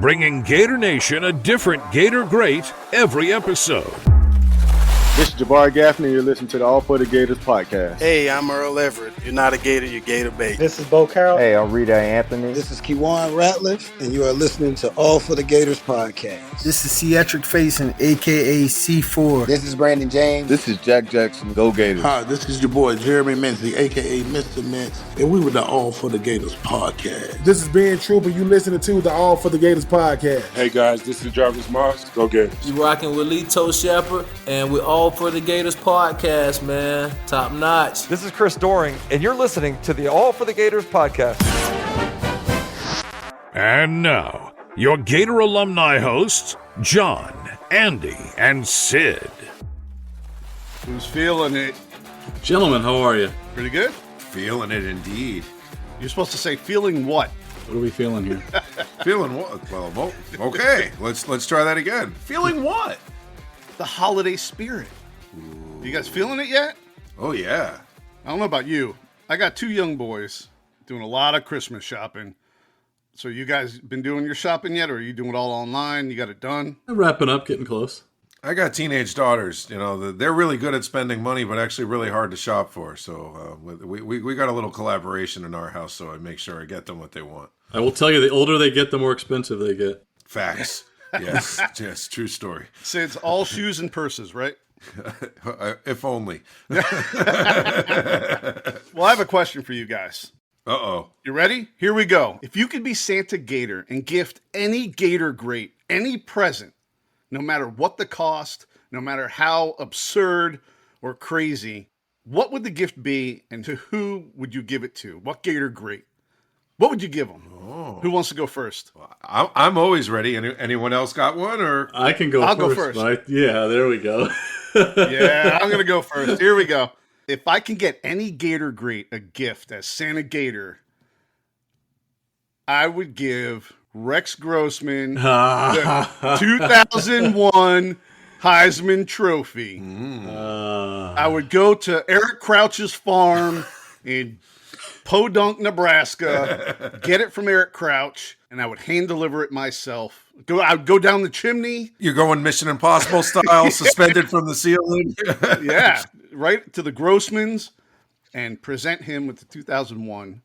bringing Gator Nation a different Gator great every episode. This is Jabari Gaffney. You're listening to the All for the Gators podcast. Hey, I'm Earl Everett. You're not a Gator, you're Gator bait. This is Bo Carroll. Hey, I'm Rita Anthony. This is Kewan Ratliff, and you are listening to All for the Gators podcast. This is Cedric Faison, a.k.a. C4. This is Brandon James. This is Jack Jackson. Go Gators. Hi, this is your boy Jeremy Mincy, a.k.a. Mr. Mintz, and we were the All for the Gators podcast. This is Ben Trooper. You listening to the All for the Gators podcast. Hey, guys, this is Jarvis Moss. Go Gators. You rocking with Lito Shepherd, and we're All for the Gators podcast, man. Top notch. This is Chris Doring, and you're listening to the All for the Gators podcast. And now, your Gator alumni hosts, John, Andy, and Sid. Who's feeling it? Gentlemen, how are you? Pretty good? Feeling it indeed. You're supposed to say feeling what? What are we feeling here? Feeling what? Well, okay. Let's try that again. Feeling what? The holiday spirit. You guys feeling it yet? Oh, yeah. I don't know about you. I got two young boys doing a lot of Christmas shopping. So you guys been doing your shopping yet, or are you doing it all online? You got it done? I'm wrapping up, getting close. I got teenage daughters. You know, they're really good at spending money, but actually really hard to shop for. So we got a little collaboration in our house, so I make sure I get them what they want. I will tell you, the older they get, the more expensive they get. Facts. Yes, yes, true story. So it's all shoes and purses, right? If only. Well, I have a question for you guys. Uh-oh. You ready? Here we go. If you could be Santa Gator and gift any Gator great any present, no matter what the cost, no matter how absurd or crazy, what would the gift be, and to who would you give it to? What Gator great? What would you give them? Oh. Who wants to go first? I'm always ready. Anyone else got one? Or I can go I'll first. Go first. Yeah, there we go. Yeah, I'm going to go first. Here we go. If I can get any Gator great a gift as Santa Gator, I would give Rex Grossman the 2001 Heisman Trophy. I would go to Eric Crouch's farm in Podunk, Nebraska, get it from Eric Crouch, and I would hand deliver it myself. I would go down the chimney. You're going Mission Impossible style, suspended from the ceiling. Yeah, right to the Grossmans and present him with the 2001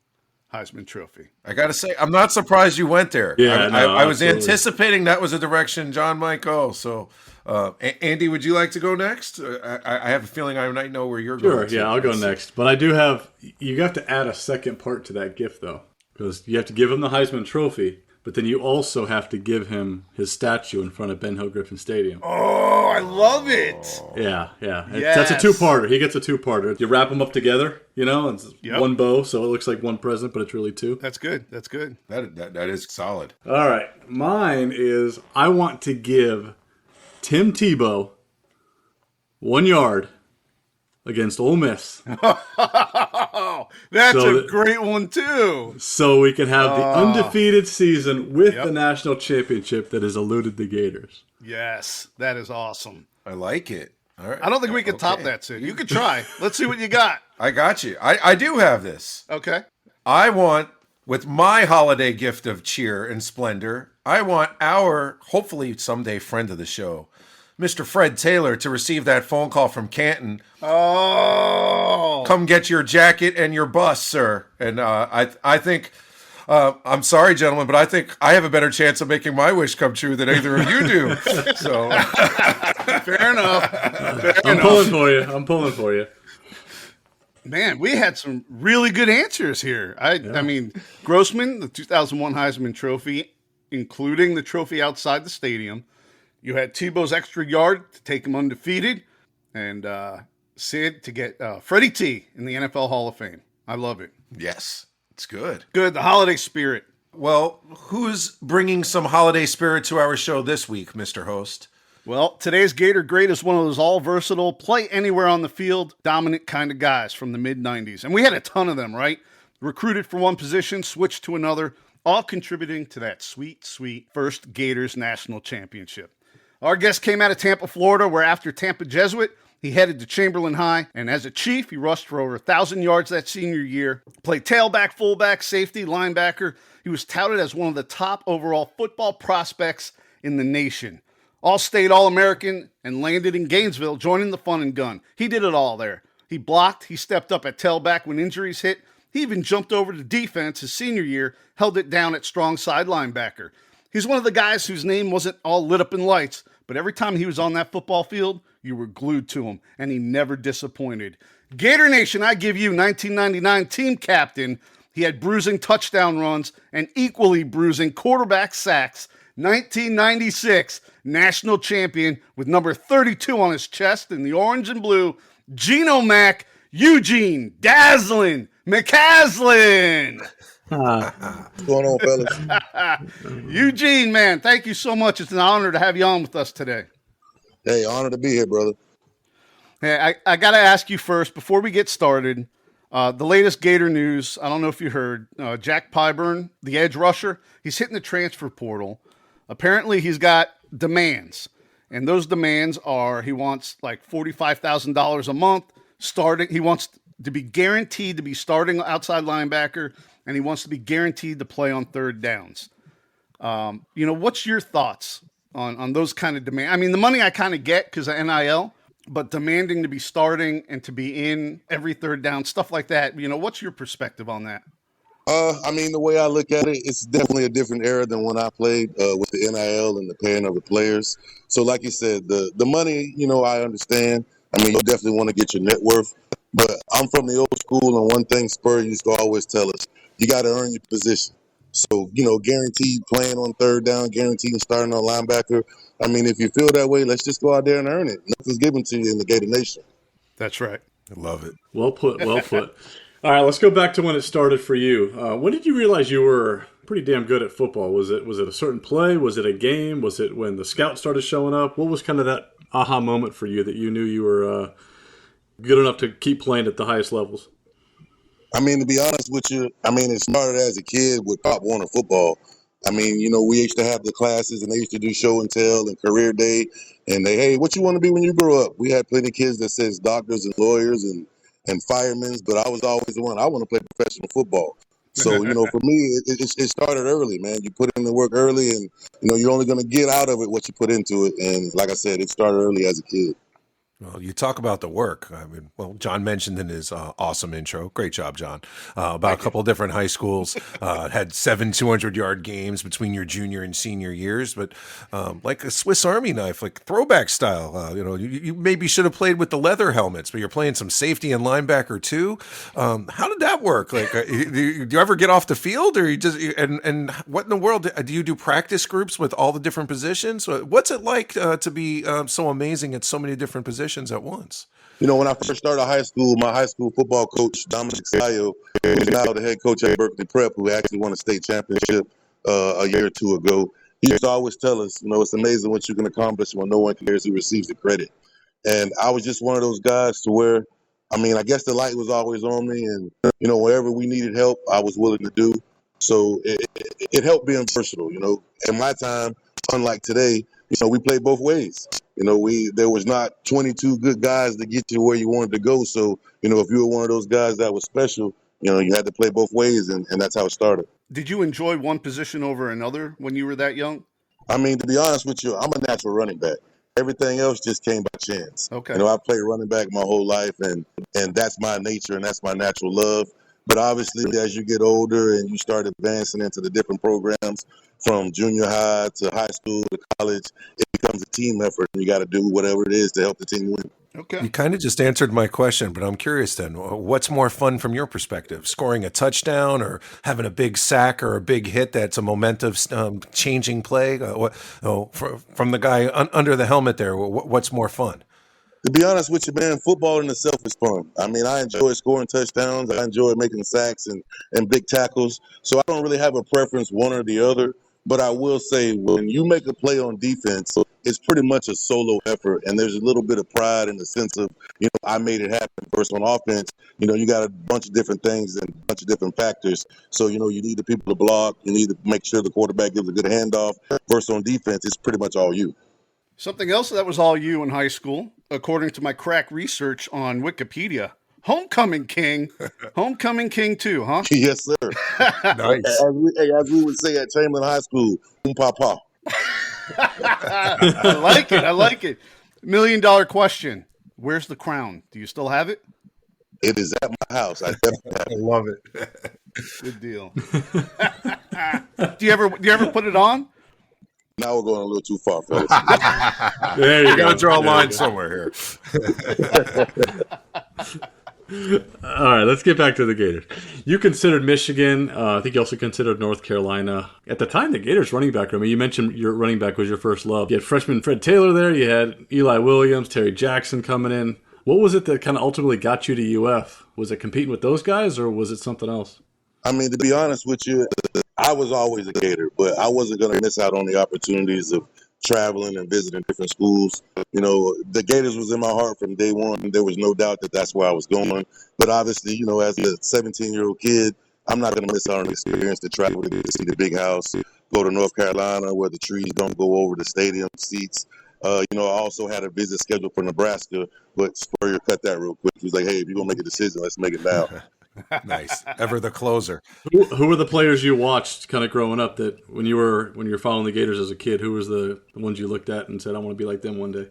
Heisman Trophy. I got to say, I'm not surprised you went there. Yeah, I was anticipating that was a direction John might go. So, Andy, would you like to go next? I have a feeling I might know where you're going. Sure, yeah, I'll go next. But you have to add a second part to that gift, though, because you have to give him the Heisman Trophy, but then you also have to give him his statue in front of Ben Hill Griffin Stadium. Oh, I love it. Yeah. Yes. That's a two-parter. He gets a two-parter. You wrap them up together, and it's one bow, so it looks like one present, but it's really two. That's good. That is solid. All right. Mine is I want to give Tim Tebow 1 yard against Ole Miss. That's a great one, too. So we can have the undefeated season with the national championship that has eluded the Gators. Yes, that is awesome. I like it. All right. I don't think we can top that, Sid. You could try. Let's see what you got. I got you. I do have this. Okay. I want, with my holiday gift of cheer and splendor, I want our, hopefully someday friend of the show, Mr. Fred Taylor, to receive that phone call from Canton. Oh! Come get your jacket and your bus, sir. And I think, I'm sorry, gentlemen, but I think I have a better chance of making my wish come true than either of you do. So, fair enough. I'm pulling for you. Man, we had some really good answers here. I mean, Grossman, the 2001 Heisman Trophy, including the trophy outside the stadium. You had Tebow's extra yard to take him undefeated, and Sid to get Freddie T in the NFL Hall of Fame. I love it. Yes, it's good. Good, the holiday spirit. Well, who's bringing some holiday spirit to our show this week, Mr. Host? Well, today's Gator Great is one of those all-versatile, play anywhere on the field, dominant kind of guys from the mid-'90s. And we had a ton of them, right? Recruited for one position, switched to another, all contributing to that sweet, sweet first Gators national championship. Our guest came out of Tampa, Florida, where after Tampa Jesuit, he headed to Chamberlain High, and as a Chief, he rushed for over 1,000 yards that senior year, played tailback, fullback, safety, linebacker. He was touted as one of the top overall football prospects in the nation. All-state All-American and landed in Gainesville, joining the fun and gun. He did it all there. He blocked, he stepped up at tailback when injuries hit. He even jumped over to defense his senior year, held it down at strong side linebacker. He's one of the guys whose name wasn't all lit up in lights, but every time he was on that football field, you were glued to him, and he never disappointed. Gator Nation, I give you 1999 team captain. He had bruising touchdown runs and equally bruising quarterback sacks. 1996 national champion with number 32 on his chest in the orange and blue, Geno Mac, Eugene Dazzlin McCaslin. What's going on, fellas? Eugene, man, thank you so much. It's an honor to have you on with us today. Hey, honor to be here, brother. Hey, I got to ask you first, before we get started, the latest Gator news, I don't know if you heard, Jack Pyburn, the edge rusher, he's hitting the transfer portal. Apparently, he's got demands, and those demands are he wants like $45,000 a month starting. He wants to be guaranteed to be starting outside linebacker, and he wants to be guaranteed to play on third downs. What's your thoughts on those kind of demands? I mean, the money I kind of get because of NIL, but demanding to be starting and to be in every third down, stuff like that. What's your perspective on that? The way I look at it, it's definitely a different era than when I played with the NIL and the paying of the players. So like you said, the money, I understand. You definitely want to get your net worth. But I'm from the old school, and one thing Spur used to always tell us, you got to earn your position. So, guaranteed playing on third down, guaranteed starting on linebacker. If you feel that way, let's just go out there and earn it. Nothing's given to you in the Gator Nation. That's right. I love it. Well put, well put. All right, let's go back to when it started for you. When did you realize you were pretty damn good at football? Was it a certain play? Was it a game? Was it when the scouts started showing up? What was kind of that aha moment for you that you knew you were good enough to keep playing at the highest levels? To be honest with you, it started as a kid with Pop Warner football. We used to have the classes, and they used to do show and tell and career day. And hey, what you want to be when you grow up? We had plenty of kids that says doctors and lawyers and firemen, but I was always the one. I want to play professional football. So, for me, it started early, man. You put in the work early, and, you're only going to get out of it what you put into it. And like I said, it started early as a kid. Well, you talk about the work. John mentioned in his awesome intro, great job, John, about a couple of different high schools, had 7 200-yard games between your junior and senior years, but like a Swiss Army knife, like throwback style. You maybe should have played with the leather helmets, but you're playing some safety and linebacker too. How did that work? Like, do you ever get off the field, or you just and what in the world do you do practice groups with all the different positions? What's it like to be so amazing at so many different positions at once? When I first started high school, my high school football coach, Dominic Sayo, who's now the head coach at Berkeley Prep, who actually won a state championship a year or two ago, he used to always tell us, it's amazing what you can accomplish when no one cares who receives the credit. And I was just one of those guys to where, I guess the light was always on me, and, wherever we needed help, I was willing to do. So it helped being versatile, In my time, unlike today, we played both ways. There was not 22 good guys to get you where you wanted to go. So, if you were one of those guys that was special, you had to play both ways, and that's how it started. Did you enjoy one position over another when you were that young? To be honest with you, I'm a natural running back. Everything else just came by chance. Okay. I played running back my whole life, and that's my nature, and that's my natural love. But obviously, as you get older and you start advancing into the different programs, from junior high to high school to college, it becomes a team effort, and you got to do whatever it is to help the team win. Okay. You kind of just answered my question, but I'm curious then, what's more fun from your perspective? Scoring a touchdown or having a big sack or a big hit that's a momentum changing play? From the guy under the helmet there, what's more fun? To be honest with you, man, football in itself is fun. I enjoy scoring touchdowns. I enjoy making sacks and big tackles. So I don't really have a preference one or the other. But I will say, when you make a play on defense, it's pretty much a solo effort. And there's a little bit of pride in the sense of, I made it happen. First on offense, you got a bunch of different things and a bunch of different factors. So, you need the people to block. You need to make sure the quarterback gives a good handoff. First on defense, it's pretty much all you. Something else that was all you in high school, according to my crack research on Wikipedia. Homecoming King. Homecoming King too, huh? Yes, sir. Nice. As we would say at Chamberlain High School, papa. I like it. I like it. $1 million question. Where's the crown? Do you still have it? It is at my house. I definitely have it. I love it. Good deal. Do you ever put it on? Now we're going a little too far, fellas. There you go. Got to draw a line somewhere here. All right, let's get back to the Gators. You considered Michigan. I think you also considered North Carolina. At the time, the Gators running back room, you mentioned your running back was your first love. You had freshman Fred Taylor there. You had Eli Williams, Terry Jackson coming in. What was it that kind of ultimately got you to UF? Was it competing with those guys, or was it something else? I mean, to be honest with you, I was always a Gator, but I wasn't going to miss out on the opportunities of traveling and visiting different schools. You know, the Gators was in my heart from day one. There was no doubt that that's where I was going. But obviously, you know, as a 17-year-old kid, I'm not going to miss out on the experience to travel to see the big house, go to North Carolina where the trees don't go over the stadium seats. You know, I also had a visit scheduled for Nebraska, but Spurrier cut that real quick. He was like, hey, if you're going to make a decision, let's make it now. Nice. Ever the closer. Who were the players you watched kind of growing up that when you were following the Gators as a kid, who was the ones you looked at and said, I want to be like them one day?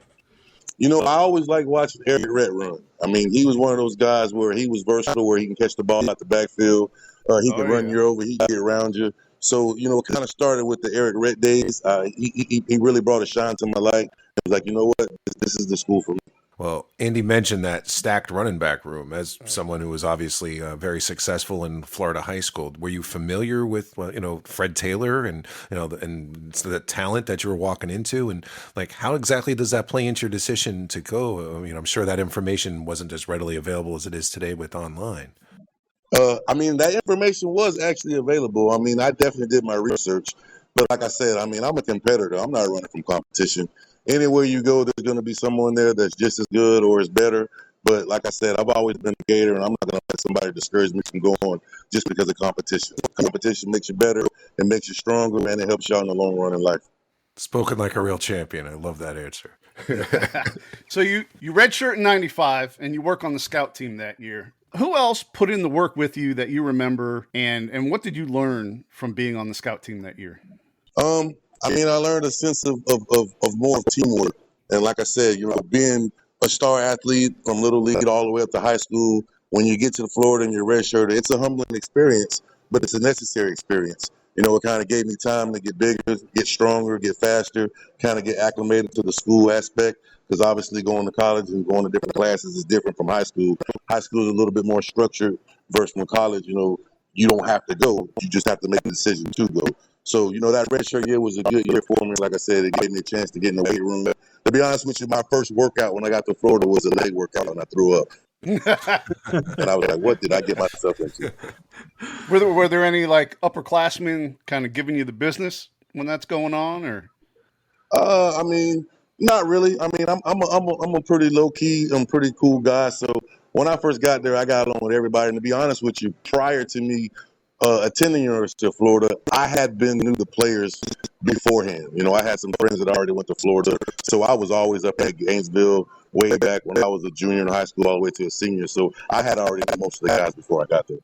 You know, I always liked watching Eric Rhett run. I mean, he was one of those guys where he was versatile, where he can catch the ball out the backfield. He can run you over. He can get around you. So, you know, it kind of started with the Eric Rhett days. He really brought a shine to my life. I was like, you know what? This is the school for me. Well, Andy mentioned that stacked running back room. As someone who was obviously very successful in Florida high school, were you familiar with, you know, Fred Taylor and, you know, and the talent that you were walking into? And, like, how exactly does that play into your decision to go? I mean, I'm sure that information wasn't as readily available as it is today with online. I mean, that information was actually available. I mean, I definitely did my research. But like I said, I mean, I'm a competitor. I'm not running from competition. Anywhere you go, there's going to be someone there that's just as good or is better. But like I said, I've always been a Gator, and I'm not going to let somebody discourage me from going just because of competition. Competition makes you better, it makes you stronger, and it helps you out in the long run in life. Spoken like a real champion. I love that answer. So you redshirt in 95, and you work on the scout team that year. Who else put in the work with you that you remember, and what did you learn from being on the scout team that year? I mean, I learned a sense of more of teamwork. And like I said, you know, being a star athlete from Little League all the way up to high school, when you get to Florida and you're redshirted, it's a humbling experience, but it's a necessary experience. You know, it kind of gave me time to get bigger, get stronger, get faster, kind of get acclimated to the school aspect, because obviously going to college and going to different classes is different from high school. High school is a little bit more structured versus from college, you know, you don't have to go. You just have to make a decision to go. So, you know, that redshirt year was a good year for me. Like I said, it gave me a chance to get in the weight room. To be honest with you, my first workout when I got to Florida was a leg workout, and I threw up. And I was like, what did I get myself into? Were there any, like, upperclassmen kind of giving you the business when that's going on, or? I mean, not really. I mean, I'm a pretty low-key, I'm a pretty cool guy. So when I first got there, I got along with everybody. And to be honest with you, prior to me attending the University of Florida, I knew the players beforehand. You know, I had some friends that already went to Florida, so I was always up at Gainesville way back when I was a junior in high school all the way to a senior. So I had already met most of the guys before I got there.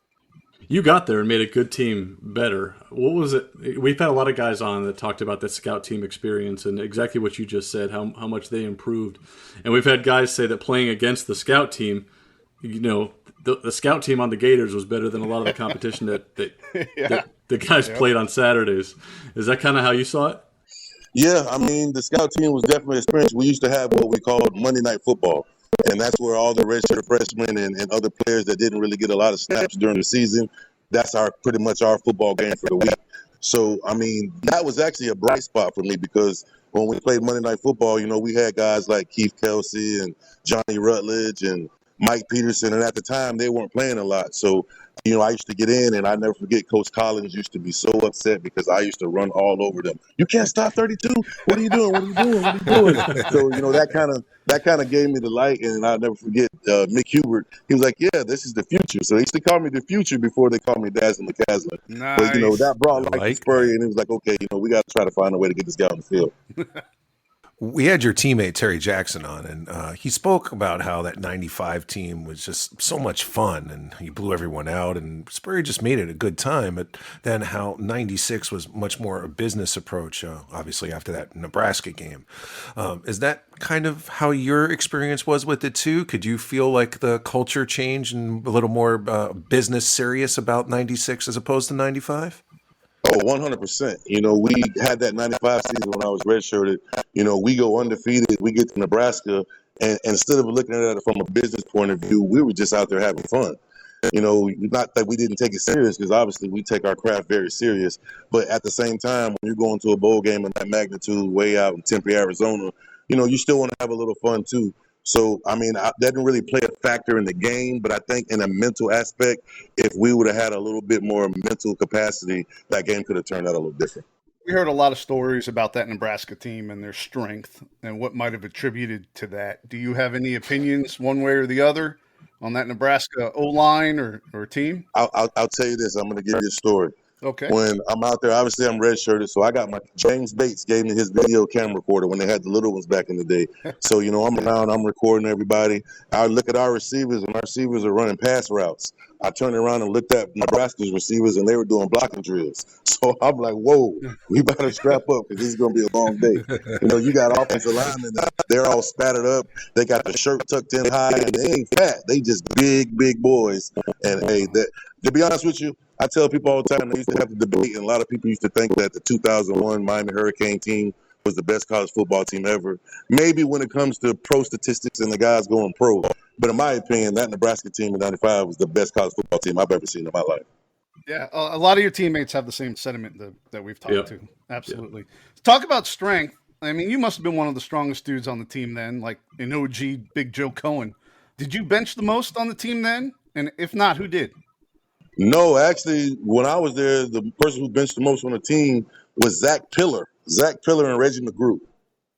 You got there and made a good team better. What was it? We've had a lot of guys on that talked about that scout team experience and exactly what you just said, how much they improved. And we've had guys say that playing against the scout team, you know, the scout team on the Gators was better than a lot of the competition that the guys played on Saturdays. Is that kind of how you saw it? Yeah, I mean, the scout team was definitely an experience. We used to have what we called Monday Night Football, and that's where all the redshirt freshmen and other players that didn't really get a lot of snaps during the season, that's pretty much our football game for the week. So, I mean, that was actually a bright spot for me because when we played Monday Night Football, you know, we had guys like Keith Kelsey and Johnny Rutledge and Mike Peterson, and at the time they weren't playing a lot. So, you know, I used to get in, and I never forget Coach Collins used to be so upset because I used to run all over them. You can't stop 32. What are you doing? What are you doing? What are you doing? So, you know, that kind of gave me the light, and I'll never forget Mick Hubert. He was like, "Yeah, this is the future." So they used to call me the future before they called me Dazzlin McCaslin. Nice. But you know, that brought light to Spurrier, and it was like, okay, you know, we got to try to find a way to get this guy on the field. We had your teammate Terry Jackson on, and he spoke about how that 95 team was just so much fun, and he blew everyone out, and Spurrier just made it a good time, but then how 96 was much more a business approach, obviously after that Nebraska game. Is that kind of how your experience was with it too? Could you feel like the culture changed and a little more business serious about 96 as opposed to 95? Oh, 100%. We had that 95 season when I was redshirted. We go undefeated. We get to Nebraska. And instead of looking at it from a business point of view, we were just out there having fun. Not that we didn't take it serious, because obviously we take our craft very serious. But at the same time, when you're going to a bowl game of that magnitude way out in Tempe, Arizona, you still want to have a little fun too. So, that didn't really play a factor in the game, but I think in a mental aspect, if we would have had a little bit more mental capacity, that game could have turned out a little different. We heard a lot of stories about that Nebraska team and their strength and what might have attributed to that. Do you have any opinions one way or the other on that Nebraska O-line or team? I'll tell you this. I'm going to give you a story. Okay. When I'm out there, obviously I'm redshirted, so I got James Bates gave me his video camera recorder when they had the little ones back in the day. So, I'm around, I'm recording everybody. I look at our receivers, and our receivers are running pass routes. I turned around and looked at Nebraska's receivers, and they were doing blocking drills. So I'm like, whoa, we better strap up because this is going to be a long day. You got offensive linemen, they're all spattered up. They got the shirt tucked in high, and they ain't fat. They just big, big boys. And, hey, to be honest with you, I tell people all the time, they used to have the debate, and a lot of people used to think that the 2001 Miami Hurricane team was the best college football team ever. Maybe when it comes to pro statistics and the guys going pro. But in my opinion, that Nebraska team in 95 was the best college football team I've ever seen in my life. Yeah, a lot of your teammates have the same sentiment that we've talked to. Absolutely. Yep. Talk about strength. You must have been one of the strongest dudes on the team then, like in OG Big Joe Cohen. Did you bench the most on the team then? And if not, who did? No, actually, when I was there, the person who benched the most on the team was Zach Pillar. Zach Pillar and Reggie McGrew.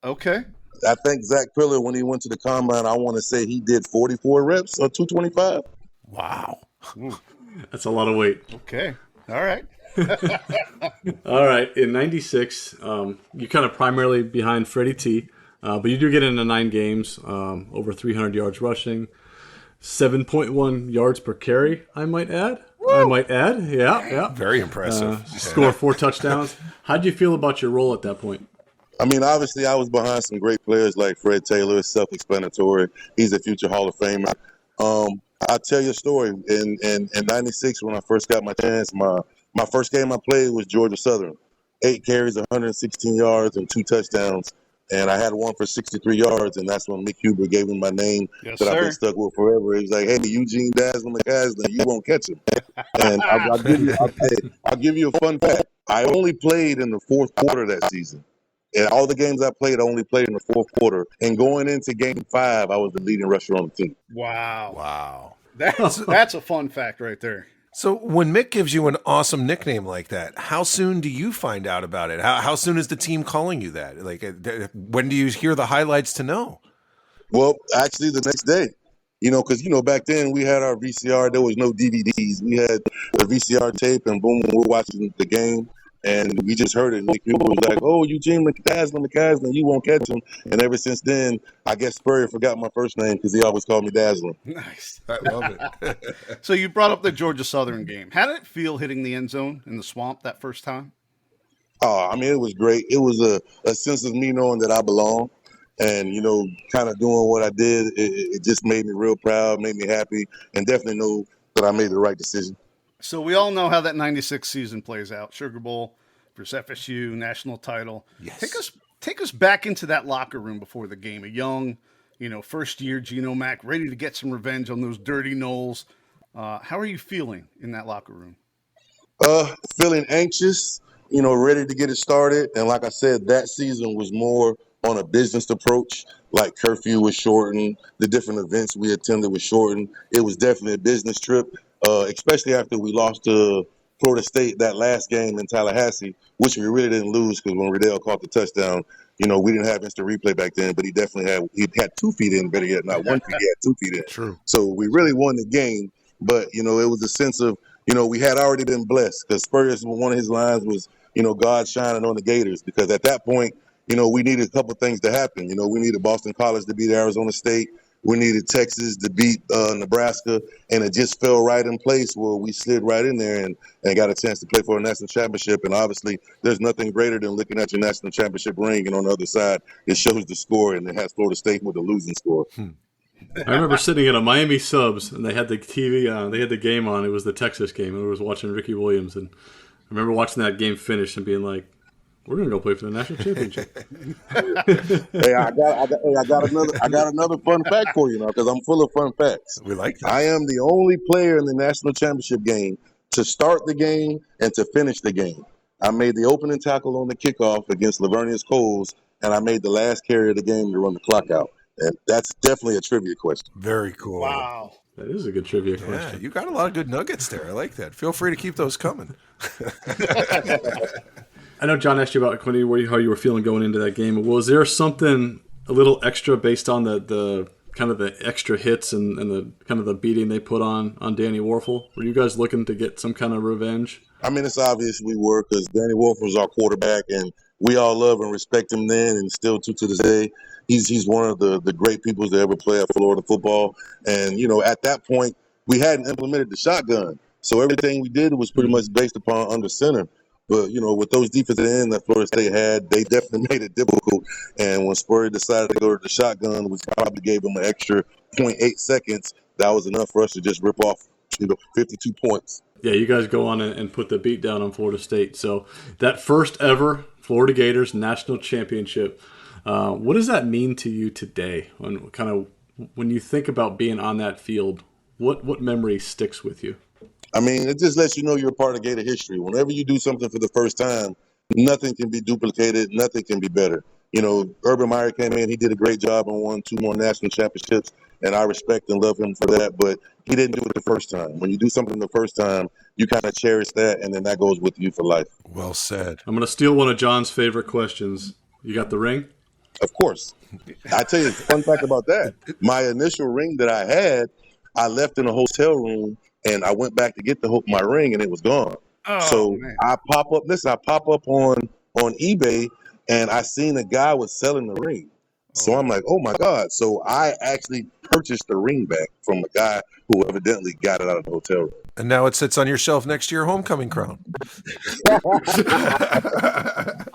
Okay. I think Zach Pillar, when he went to the combine, I want to say he did 44 reps or 225. Wow. That's a lot of weight. Okay. All right. All right. In 96, you're kind of primarily behind Freddie T, but you do get into 9 games, over 300 yards rushing, 7.1 yards per carry, I might add. Yeah. Very impressive. Score 4 touchdowns. How'd you feel about your role at that point? Obviously, I was behind some great players like Fred Taylor, self-explanatory. He's a future Hall of Famer. I'll tell you a story. In 96, when I first got my chance, my first game I played was Georgia Southern. 8 carries, 116 yards, and 2 touchdowns. And I had one for 63 yards, and that's when Mick Huber gave me my name I've been stuck with forever. He was like, hey, Eugene Dazzlin McCaslin, you won't catch him. And I'll give you a fun fact. I only played in the fourth quarter that season. And all the games I played, I only played in the fourth quarter. And going into game 5, I was the leading rusher on the team. Wow. That's a fun fact right there. So when Mick gives you an awesome nickname like that, how soon do you find out about it? How soon is the team calling you that? Like, when do you hear the highlights to know? Well, actually, the next day. Because, back then we had our VCR. There was no DVDs. We had the VCR tape, and boom, we're watching the game. And we just heard it. Nick Huber was like, oh, Eugene McCaslin, you won't catch him. And ever since then, I guess Spurrier forgot my first name because he always called me Dazzlin. Nice. I love it. So you brought up the Georgia Southern game. How did it feel hitting the end zone in the swamp that first time? Oh, it was great. It was a sense of me knowing that I belong. And, kind of doing what I did, it just made me real proud, made me happy, and definitely know that I made the right decision. So we all know how that 96 season plays out. Sugar Bowl versus FSU, national title. Yes. Take us back into that locker room before the game. A young, first year Geno Mack, ready to get some revenge on those dirty Noles. How are you feeling in that locker room? Feeling anxious, ready to get it started. And like I said, that season was more on a business approach. Like curfew was shortened. The different events we attended was shortened. It was definitely a business trip. Especially after we lost to Florida State that last game in Tallahassee, which we really didn't lose because when Riddell caught the touchdown, we didn't have instant replay back then, but he definitely had 2 feet in, better yet, not 1 feet, he had 2 feet in. True. So we really won the game, but, it was a sense of, we had already been blessed because Spurrier, one of his lines was, God shining on the Gators, because at that point, we needed a couple things to happen. We needed Boston College to beat Arizona State. We needed Texas to beat Nebraska, and it just fell right in place where we slid right in there and got a chance to play for a national championship. And obviously, there's nothing greater than looking at your national championship ring, and on the other side, it shows the score, and it has Florida State with the losing score. I remember sitting at a Miami Subs, and they had the TV on. They had the game on. It was the Texas game, and I was watching Ricky Williams. And I remember watching that game finish and being like, "We're gonna go play for the national championship." Hey, I got another fun fact for you now, because I'm full of fun facts. We like that. I am the only player in the national championship game to start the game and to finish the game. I made the opening tackle on the kickoff against Lavernius Coles, and I made the last carry of the game to run the clock out. And that's definitely a trivia question. Very cool. Wow. That is a good trivia question. Yeah, you got a lot of good nuggets there. I like that. Feel free to keep those coming. I know John asked you about how you were feeling going into that game. Was there something a little extra based on the kind of the extra hits and the kind of the beating they put on Danny Warfel? Were you guys looking to get some kind of revenge? I mean, it's obvious we were, because Danny Wolf was our quarterback, and we all love and respect him then, and still to this day. He's one of the great people to ever play at Florida football. And, at that point, we hadn't implemented the shotgun. So everything we did was pretty much based upon under center. But, with those defensive ends that Florida State had, they definitely made it difficult. And when Spurrier decided to go to the shotgun, which probably gave him an extra 0.8 seconds, that was enough for us to just rip off, 52 points. Yeah, you guys go on and put the beat down on Florida State. So that first ever Florida Gators national championship, what does that mean to you today? When you think about being on that field, what memory sticks with you? I mean, it just lets you know you're a part of Gator history. Whenever you do something for the first time, nothing can be duplicated. Nothing can be better. Urban Meyer came in. He did a great job and won 2 more national championships, and I respect and love him for that. But he didn't do it the first time. When you do something the first time, you kind of cherish that, and then that goes with you for life. Well said. I'm going to steal one of John's favorite questions. You got the ring? Of course. I tell you a fun fact about that. My initial ring that I had, I left in a hotel room, and I went back to get my ring, and it was gone. Oh, so man. I pop up on eBay, and I seen a guy was selling the ring. So I'm like, oh my God. So I actually purchased the ring back from a guy who evidently got it out of the hotel room. And now it sits on your shelf next to your homecoming crown. I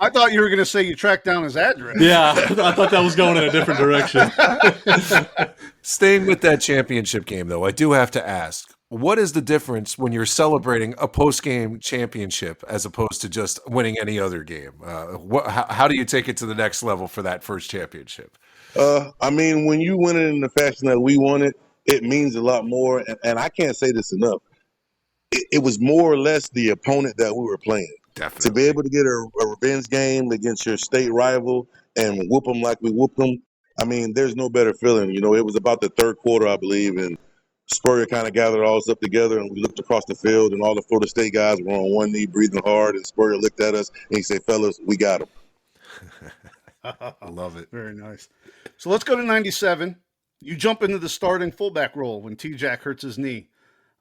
thought you were going to say you tracked down his address. Yeah, I thought that was going in a different direction. Staying with that championship game, though, I do have to ask, what is the difference when you're celebrating a post-game championship as opposed to just winning any other game? How do you take it to the next level for that first championship? I mean, when you win it in the fashion that we won it, it means a lot more. And I can't say this enough. It was more or less the opponent that we were playing. Definitely. To be able to get a revenge game against your state rival and whoop them like we whooped them, I mean, there's no better feeling. It was about the third quarter, I believe, and Spurrier kind of gathered all us up together, and we looked across the field, and all the Florida State guys were on one knee breathing hard, and Spurrier looked at us, and he said, fellas, we got him. I love it. Very nice. So let's go to 97. You jump into the starting fullback role when T-Jack hurts his knee.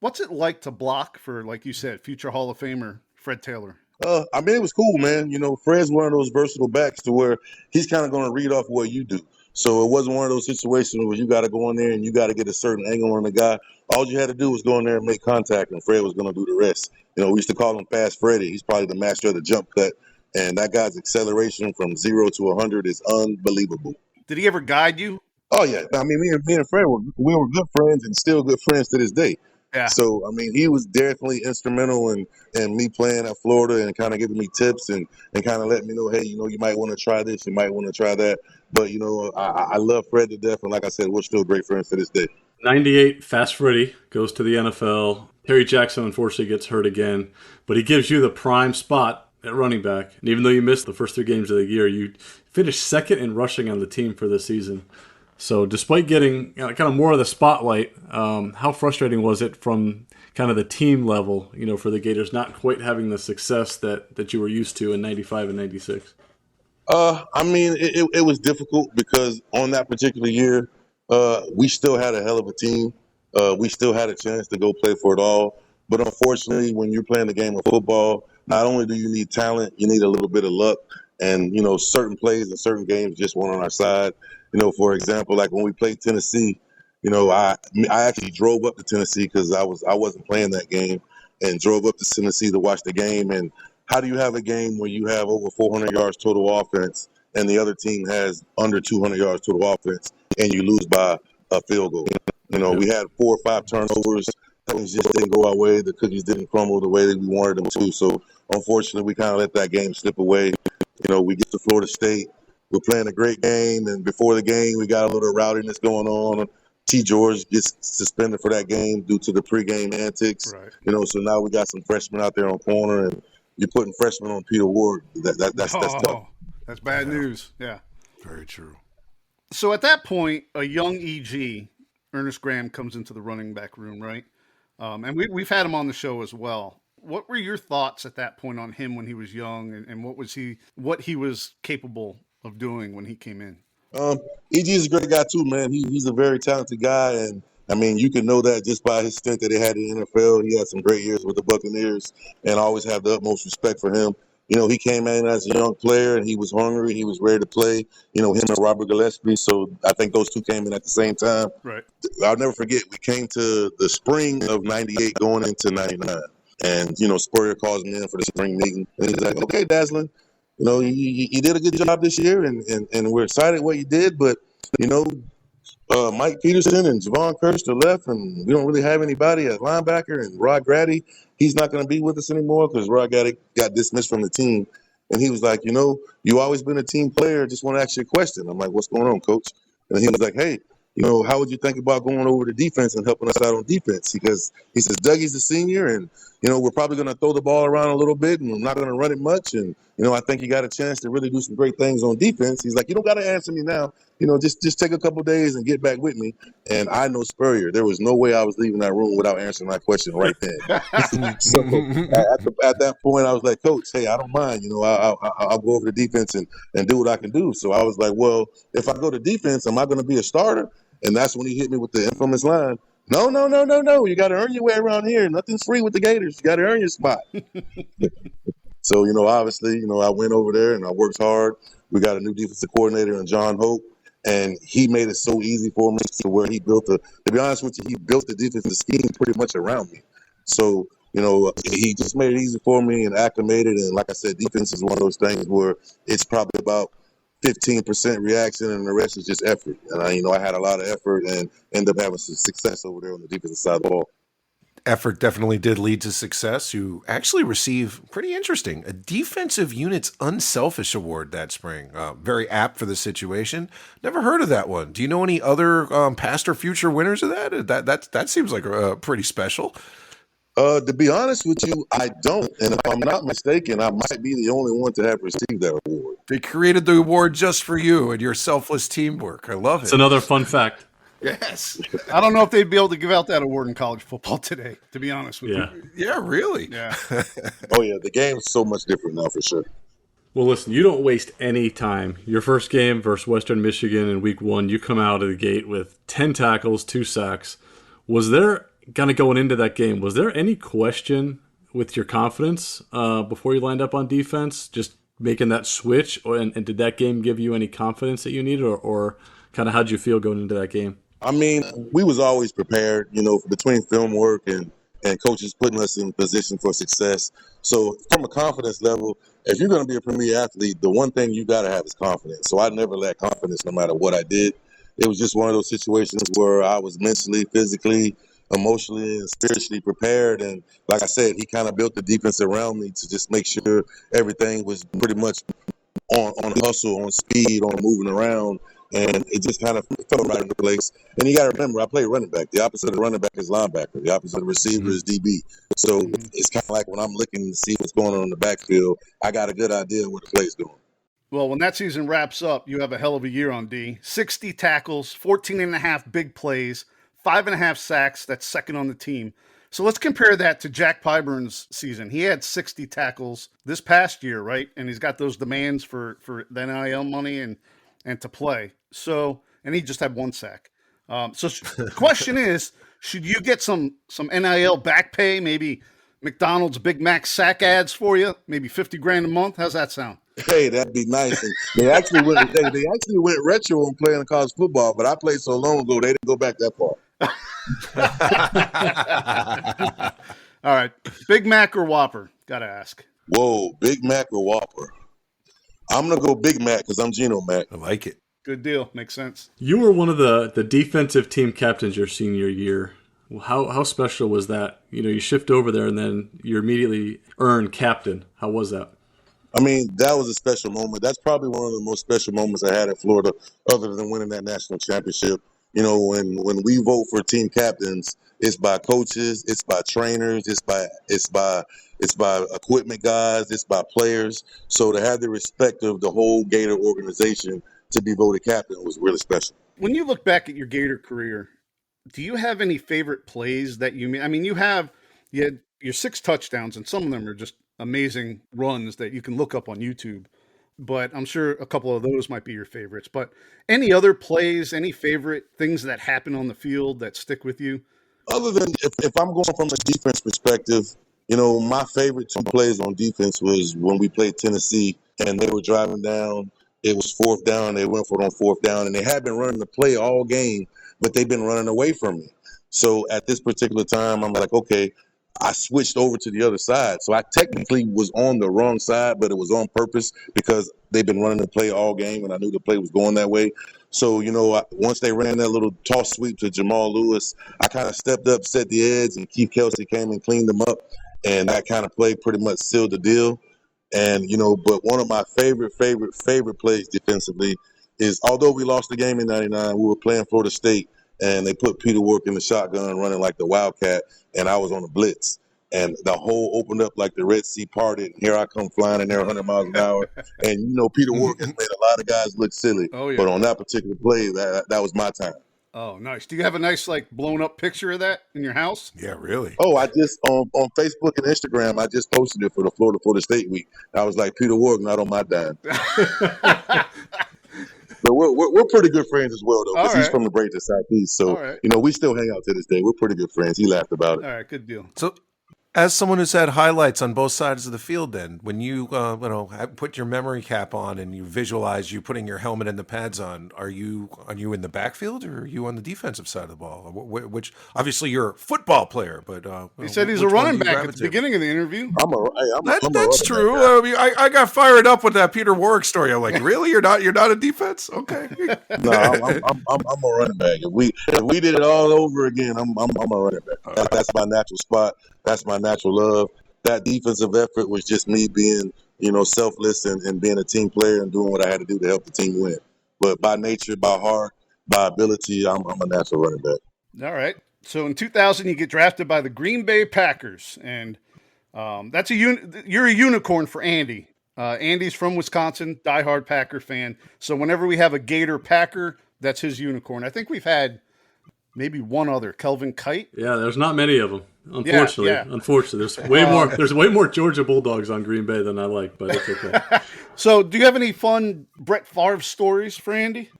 What's it like to block for, like you said, future Hall of Famer Fred Taylor? I mean, it was cool, man. Fred's one of those versatile backs to where he's kind of going to read off what you do. So it wasn't one of those situations where you got to go in there and you got to get a certain angle on the guy. All you had to do was go in there and make contact, and Fred was going to do the rest. We used to call him Fast Freddy. He's probably the master of the jump cut, and that guy's acceleration from 0 to 100 is unbelievable. Did he ever guide you? Oh, yeah. I mean, me and Fred, we were good friends and still good friends to this day. Yeah. So, I mean, he was definitely instrumental in me playing at Florida and kind of giving me tips and kind of letting me know, hey, you might want to try this, you might want to try that. But, I love Fred to death. And like I said, we're still great friends to this day. 98, Fast Freddy goes to the NFL. Terry Jackson, unfortunately, gets hurt again. But he gives you the prime spot at running back. And even though you missed the first 3 games of the year, you finished second in rushing on the team for the season. So despite getting kind of more of the spotlight, how frustrating was it from kind of the team level, for the Gators not quite having the success that you were used to in 95 and 96? I mean, it was difficult because on that particular year, we still had a hell of a team. We still had a chance to go play for it all. But unfortunately, when you're playing the game of football, not only do you need talent, you need a little bit of luck. And, certain plays and certain games just weren't on our side. For example, like when we played Tennessee, I actually drove up to Tennessee because I wasn't playing that game, and drove up to Tennessee to watch the game. And how do you have a game where you have over 400 yards total offense and the other team has under 200 yards total offense and you lose by a field goal? We had 4 or 5 turnovers. Things just didn't go our way. The cookies didn't crumble the way that we wanted them to. So unfortunately, we kind of let that game slip away. We get to Florida State. We're playing a great game, and before the game, we got a little rowdiness going on. T. George gets suspended for that game due to the pregame antics. Right. So now we got some freshmen out there on corner, and you're putting freshmen on Peter Warrick. That's tough. That's bad news. Yeah. Very true. So at that point, a young EG, Ernest Graham, comes into the running back room, right? And we've had him on the show as well. What were your thoughts at that point on him when he was young, and what he was capable of doing when he came in? EG is a great guy too, man. He's a very talented guy, and I mean, you can know that just by his stint that he had in the NFL. He had some great years with the Buccaneers, and I always have the utmost respect for him. He came in as a young player, and he was hungry. He was ready to play. Him and Robert Gillespie. So I think those two came in at the same time. Right. I'll never forget. We came to the spring of '98, going into '99, and Spurrier calls me in for the spring meeting, and he's like, "Okay, Dazzlin, you did a good job this year, and we're excited what you did, but Mike Peterson and Javon Kirst are left, and we don't really have anybody at linebacker, and Rod Grady, he's not going to be with us anymore because Rod Grady got dismissed from the team." And he was like, "You always been a team player. Just want to ask you a question." I'm like, "What's going on, coach?" And he was like, "Hey, how would you think about going over to defense and helping us out on defense?" Because he says, "Dougie's a senior, and we're probably going to throw the ball around a little bit, and we're not going to run it much. And I think you got a chance to really do some great things on defense." He's like, "You don't got to answer me now. Just take a couple days and get back with me." And I know Spurrier. There was no way I was leaving that room without answering that question right then. So at that point, I was like, "Coach, hey, I don't mind. I'll go over to defense and do what I can do." So I was like, "Well, if I go to defense, am I going to be a starter?" And that's when he hit me with the infamous line, "No. You got to earn your way around here. Nothing's free with the Gators. You got to earn your spot." So, obviously, I went over there and I worked hard. We got a new defensive coordinator in John Hope, and he made it so easy for me to where he built to be honest with you, he built the defensive scheme pretty much around me. So, he just made it easy for me and acclimated. And like I said, defense is one of those things where it's probably about 15% reaction and the rest is just effort. And I had a lot of effort and ended up having some success over there on the defensive side of the ball. Effort definitely did lead to success. You actually receive, pretty interesting, a Defensive Unit's Unselfish Award that spring. Very apt for the situation. Never heard of that one. Do you know any other past or future winners of that? That seems like pretty special. To be honest with you, I don't. And if I'm not mistaken, I might be the only one to have received that award. They created the award just for you and your selfless teamwork. I love it. It's another fun fact. Yes. I don't know if they'd be able to give out that award in college football today, to be honest with you. Yeah, really? Yeah. Oh, yeah. The game's so much different now for sure. Well, listen, you don't waste any time. Your first game versus Western Michigan in week 1, you come out of the gate with 10 tackles, 2 sacks. Was there, kind of going into that game, was there any question with your confidence before you lined up on defense, just making that switch? And did that game give you any confidence that you needed, or kind of how'd you feel going into that game? I mean, we was always prepared, between film work and coaches putting us in position for success. So from a confidence level, if you're going to be a premier athlete, the one thing you got to have is confidence. So I never lacked confidence no matter what I did. It was just one of those situations where I was mentally, physically, emotionally, and spiritually prepared. And like I said, he kind of built the defense around me to just make sure everything was pretty much on hustle, on speed, on moving around. And it just kind of fell right into place. And you got to remember, I play running back. The opposite of running back is linebacker. The opposite of receiver is DB. So it's kind of like when I'm looking to see what's going on in the backfield, I got a good idea where the play's going. Well, when that season wraps up, you have a hell of a year on D. 60 tackles, 14.5 big plays, 5.5 sacks. That's second on the team. So let's compare that to Jack Pyburn's season. He had 60 tackles this past year, right? And he's got those demands for the NIL money and to play. So, and he just had 1 sack. So the question is, should you get some NIL back pay, maybe McDonald's Big Mac sack ads for you, maybe 50 grand a month. How's that sound? Hey, that'd be nice. And they actually went retro on playing college football, but I played so long ago they didn't go back that far. All right, Big Mac or Whopper? Gotta ask. Whoa, Big Mac or Whopper? I'm gonna go Big Mac because I'm Geno Mac. I like it. Good deal. Makes sense. You were one of the defensive team captains your senior year. How special was that? You shift over there and then you immediately earn captain. How was that? I mean, that was a special moment. That's probably one of the most special moments I had at Florida, other than winning that national championship. When we vote for team captains, it's by coaches, it's by trainers, it's by equipment guys, it's by players. So to have the respect of the whole Gator organization to be voted captain was really special. When you look back at your Gator career, do you have any favorite plays that you made? I mean, you had your 6 touchdowns, and some of them are just amazing runs that you can look up on YouTube. But I'm sure a couple of those might be your favorites. But any other plays, any favorite things that happen on the field that stick with you? Other than if I'm going from a defense perspective, my favorite 2 plays on defense was when we played Tennessee and they were driving down. It was 4th down. They went for it on 4th down, and they had been running the play all game, but they've been running away from me. So at this particular time, I'm like, okay, I switched over to the other side. So I technically was on the wrong side, but it was on purpose because they've been running the play all game, and I knew the play was going that way. So, once they ran that little toss sweep to Jamal Lewis, I kind of stepped up, set the edge, and Keith Kelsey came and cleaned them up. And that kind of play pretty much sealed the deal. And, but one of my favorite plays defensively is, although we lost the game in 99, we were playing Florida State, and they put Peter Warrick in the shotgun running like the Wildcat, and I was on the blitz. And the hole opened up like the Red Sea parted. Here I come flying in there 100 miles an hour. And, Peter Warrick has made a lot of guys look silly. Oh, yeah. But on that particular play, that was my time. Oh, nice. Do you have a nice, blown up picture of that in your house? Yeah, really? Oh, I just, on Facebook and Instagram, I just posted it for the Florida State week. I was like, Peter Warrick, not on my dime. But we're pretty good friends as well, though, because he's from the Bradenton Southeast. So, we still hang out to this day. We're pretty good friends. He laughed about it. All right, good deal. So, as someone who's had highlights on both sides of the field, then when you put your memory cap on and you visualize you putting your helmet and the pads on, are you in the backfield or are you on the defensive side of the ball? Which obviously you're a football player, but he said he's a running back at the beginning of the interview. That's true. I mean, I got fired up with that Peter Warrick story. I'm like, really? You're not a defense? Okay. No, I'm a running back. If we did it all over again, I'm a running back. That's my natural spot. That's my natural love. That defensive effort was just me being, selfless and being a team player and doing what I had to do to help the team win. But by nature, by heart, by ability, I'm a natural running back. All right. So in 2000, you get drafted by the Green Bay Packers, and you're a unicorn for Andy. Andy's from Wisconsin, diehard Packer fan. So whenever we have a Gator Packer, that's his unicorn. I think we've had maybe one other, Kelvin Kite. Yeah, there's not many of them. Unfortunately, there's way more Georgia Bulldogs on Green Bay than I like, but it's okay. So, do you have any fun Brett Favre stories for Andy?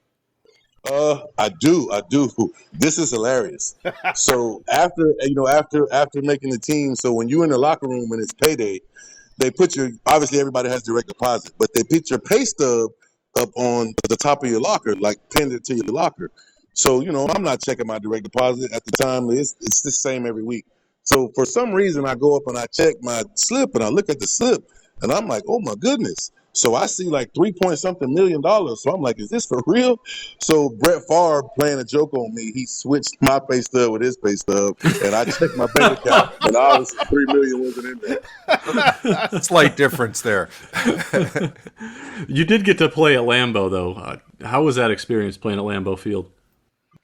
I do. This is hilarious. So after making the team, so when you're in the locker room and it's payday, they put obviously everybody has direct deposit, but they put your pay stub up on the top of your locker, like pinned it to your locker. So, I'm not checking my direct deposit at the time. It's the same every week. So for some reason, I go up and I check my slip and I look at the slip and I'm like, oh my goodness. So I see like $3-point-something million. So I'm like, is this for real? So Brett Favre playing a joke on me. He switched my pay stub with his pay stub and I checked my bank account and obviously $3 million wasn't in there. Slight difference there. You did get to play at Lambeau though. How was that experience playing at Lambeau Field?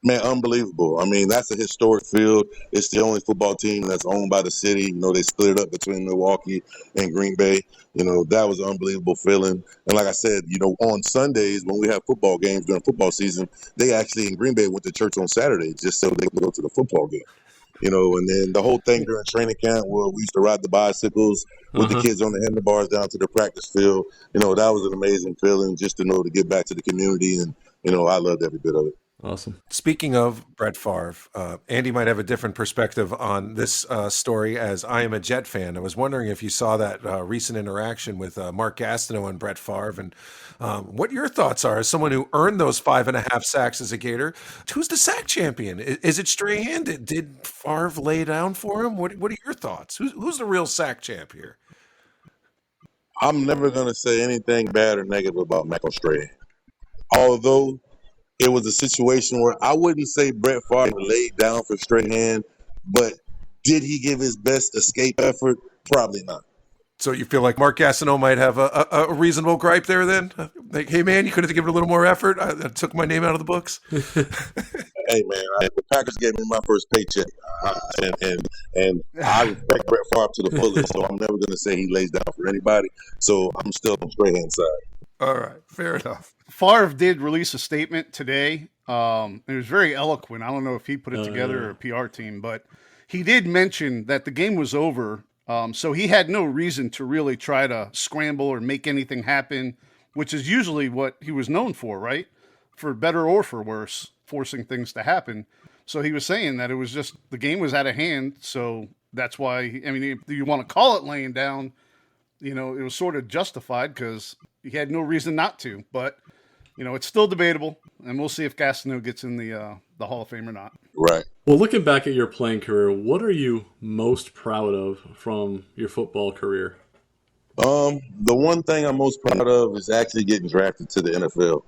Man, unbelievable. I mean, that's a historic field. It's the only football team that's owned by the city. They split it up between Milwaukee and Green Bay. That was an unbelievable feeling. And like I said, on Sundays when we have football games during football season, they actually in Green Bay went to church on Saturday just so they could go to the football game. And then the whole thing during training camp where we used to ride the bicycles with the kids on the handlebars down to the practice field. That was an amazing feeling just to get back to the community. And, I loved every bit of it. Awesome. Speaking of Brett Favre, Andy might have a different perspective on this story, as I am a Jet fan. I was wondering if you saw that recent interaction with Mark Gastineau and Brett Favre, and what your thoughts are as someone who earned those 5.5 sacks as a Gator. Who's the sack champion? Is it Strahan? Did Favre lay down for him? What are your thoughts? Who's the real sack champ here? I'm never going to say anything bad or negative about Michael Strahan. Although it was a situation where I wouldn't say Brett Favre laid down for Strahan, but did he give his best escape effort? Probably not. So you feel like Mark Gastineau might have a reasonable gripe there then? Like, hey, man, you could have given a little more effort. I took my name out of the books. Hey, man, the Packers gave me my first paycheck, and I respect Brett Favre to the fullest, so I'm never going to say he lays down for anybody. So I'm still on Strahan's side. All right, fair enough. Favre did release a statement today. It was very eloquent. I don't know if he put it together or a PR team, but he did mention that the game was over, so he had no reason to really try to scramble or make anything happen, which is usually what he was known for, right? For better or for worse, forcing things to happen. So he was saying that it was just the game was out of hand, so that's why, if you want to call it laying down, it was sort of justified because he had no reason not to, but it's still debatable, and we'll see if Gastineau gets in the Hall of Fame or not. Right. Well, looking back at your playing career, what are you most proud of from your football career? The one thing I'm most proud of is actually getting drafted to the NFL.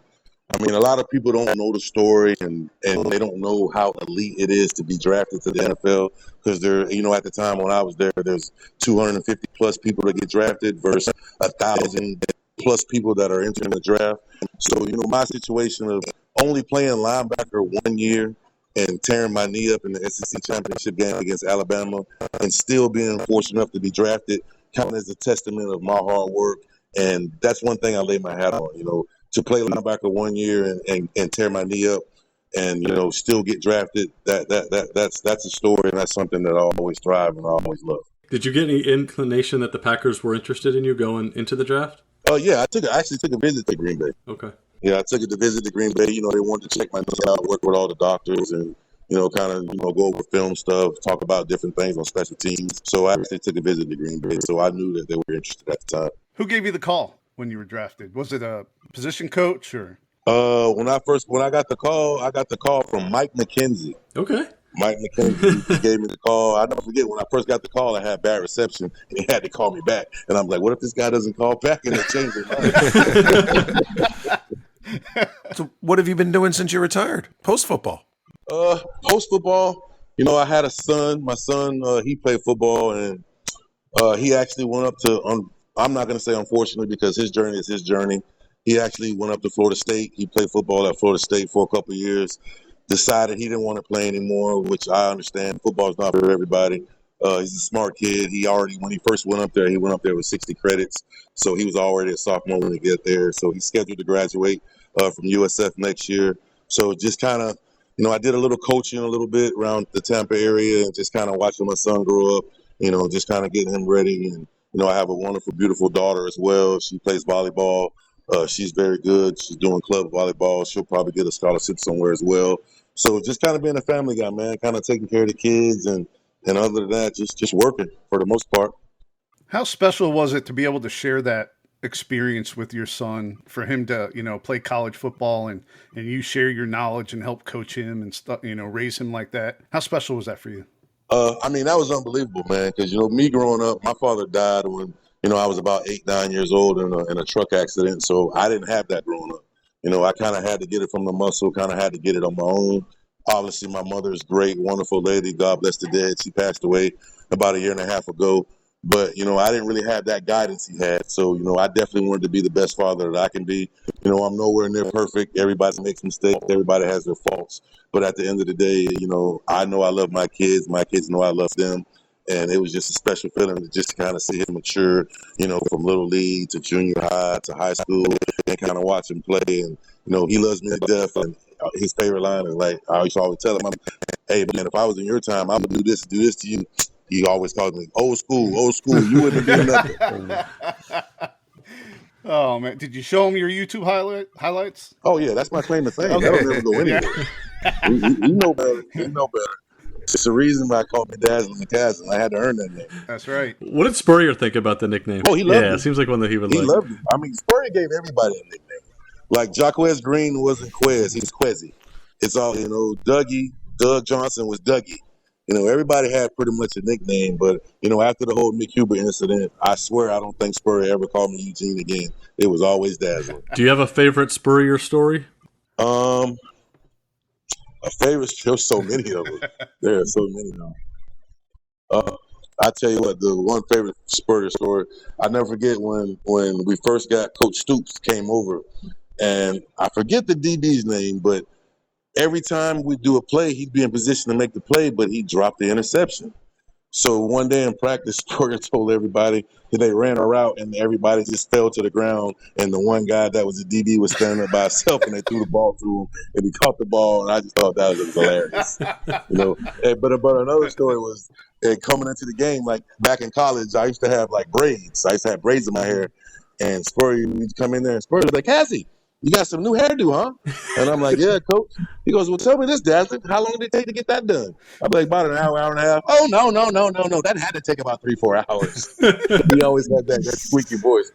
A lot of people don't know the story and they don't know how elite it is to be drafted to the NFL because there, at the time when I was there's 250 plus people that get drafted versus 1,000 plus people that are entering the draft. So, my situation of only playing linebacker 1 year and tearing my knee up in the SEC championship game against Alabama and still being fortunate enough to be drafted kind of as a testament of my hard work. And that's one thing I lay my hat on, to play linebacker 1 year and tear my knee up and, still get drafted. That's a story, and that's something that I always thrive and I always love. Did you get any inclination that the Packers were interested in you going into the draft? Yeah, I actually took a visit to Green Bay. Okay. Yeah, I took a visit to Green Bay. They wanted to check my knee out, work with all the doctors and, go over film stuff, talk about different things on special teams. So I actually took a visit to Green Bay. So I knew that they were interested at the time. Who gave you the call when you were drafted? Was it a position coach or? When I got the call from Mike McKenzie. Okay. Mike McKenzie gave me the call. I never forget when I first got the call, I had bad reception and he had to call me back. And I'm like, what if this guy doesn't call back and it changes? So what have you been doing since you retired? Post-football? Post-football, I had a son. My son, he played football and he actually went up to, I'm not going to say unfortunately because his journey is his journey. He actually went up to Florida State. He played football at Florida State for a couple of years. Decided he didn't want to play anymore, which I understand. Football's not for everybody. He's a smart kid. When he first went up there, he went up there with 60 credits. So he was already a sophomore when he got there. So he's scheduled to graduate from USF next year. So just kind of, I did a little coaching a little bit around the Tampa area and just kind of watching my son grow up, just kind of getting him ready. And, I have a wonderful, beautiful daughter as well. She plays volleyball. She's very good. She's doing club volleyball. She'll probably get a scholarship somewhere as well. So just kind of being a family guy, man, kind of taking care of the kids and other than that, just working for the most part. How special was it to be able to share that experience with your son, for him to, play college football and you share your knowledge and help coach him and stuff, raise him like that? How special was that for you? That was unbelievable, man, because, me growing up, my father died when, I was about 8, 9 years old in a truck accident. So I didn't have that growing up. I kind of had to get it from the muscle, kind of had to get it on my own. Obviously, my mother is great, wonderful lady. God bless the dead. She passed away about 1.5 years ago. But, I didn't really have that guidance he had. So, I definitely wanted to be the best father that I can be. I'm nowhere near perfect. Everybody makes mistakes. Everybody has their faults. But at the end of the day, I know I love my kids. My kids know I love them. And it was just a special feeling to just kind of see him mature, from little league to junior high to high school and kind of watch him play. And, he loves me to death. And his favorite line is like, I used to always tell him, hey, man, if I was in your time, I would do this to you. He always called me old school. You wouldn't do nothing. Oh man, did you show him your YouTube highlights? Oh yeah, that's my claim to fame. Okay. That'll never go anywhere. You know better. You know better. It's the reason why I called me Dazzlin McCaslin. I had to earn that name. That's right. What did Spurrier think about the nickname? Oh, he loved it. it. Seems like one that he would He like. loved it. I mean, Spurrier gave everybody a nickname. Like Jaquez Green wasn't Quez, he was Quezzy. It's all, Doug Johnson was Dougie. Everybody had pretty much a nickname, but, after the whole Mick Huber incident, I swear I don't think Spurrier ever called me Eugene again. It was always Dazzlin. Do you have a favorite Spurrier story? A favorite? There's so many of them. There are so many of them. I tell you what, the one favorite Spurrier story, I never forget when we first got Coach Stoops came over, and I forget the DB's name, but every time we do a play, he'd be in position to make the play, but he'd drop the interception. So one day in practice, Spurrier told everybody that they ran a route and everybody just fell to the ground. And the one guy that was a DB was standing up by himself and they threw the ball to him and he caught the ball. And I just thought that was hilarious. But another story was coming into the game, like back in college, I used to have like braids. I used to have braids in my hair. And Spurrier would come in there and Spurrier was like, Cassie, you got some new hairdo, huh? And I'm like, yeah, coach. He goes, well, tell me this, Dazzlin. How long did it take to get that done? I'm like, about an hour and a half. Oh, no. That had to take about 3-4 hours. He always had that squeaky voice.